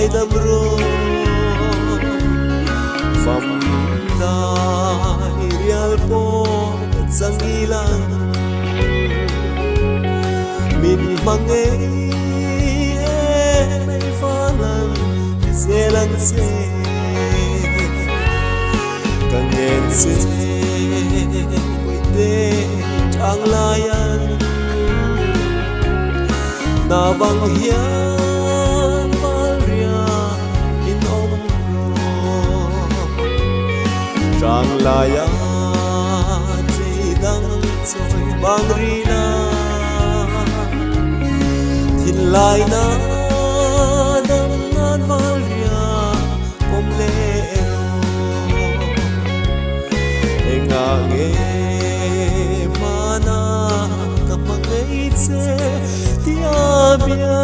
ai đâm rô phẩm đai rial po sang ilang min mange may falan selang se kangen se puite trang layan na vang hian varia in om trang laya chỉ đang trôi bang rina tin lai na đang ngan varia om lero enga nge mana kapangai se tia bia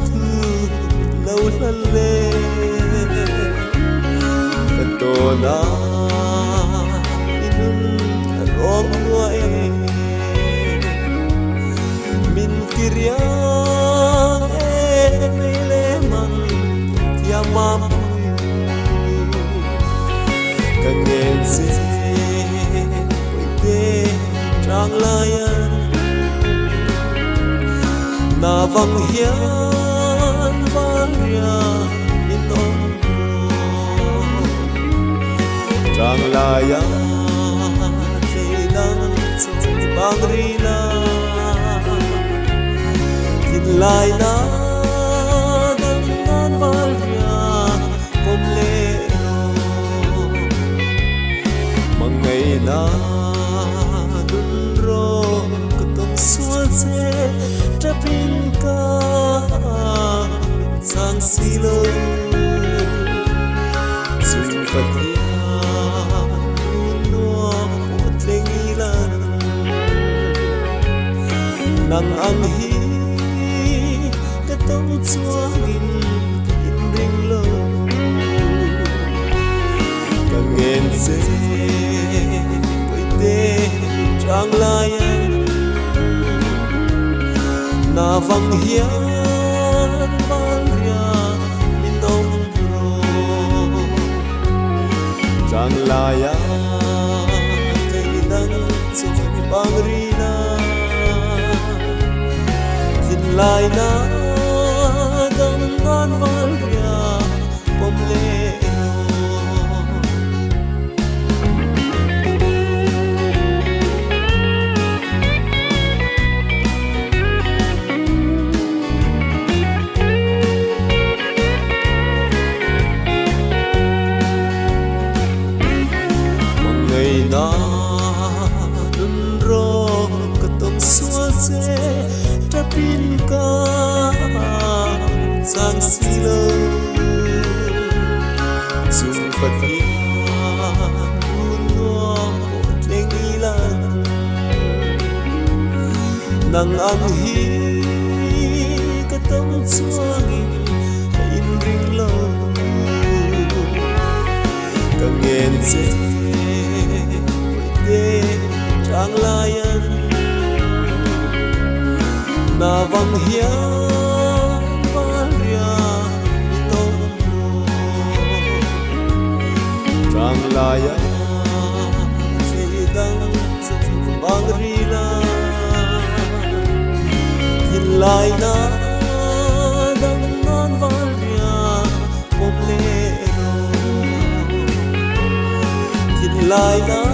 thu lâu lần lê to na inun rong nuai min kiria mele man tia mam kangen se puite trang layan na vang hian varia in om trang laya te lang chong bang rila tin lai na dang nan varia pom le mangai na dun ro kutong sual se trapin ka sang silo sung patia no potleng ilan nang ang hi katong chuangin in ring lo kangen se puite trang layan na vang hian varia in om ro trang laya te dang choi bang rina tin lai na dang ngan varia pom le na dun ro katong sual se tapin ka sang silo sung patia no potleng ilan nang ang hi katong chuangin in ring lo kangen se trang layan na vang hian varia tom trang layan se dang chong bang rila tin lai na dang nan varia pom le tin lai na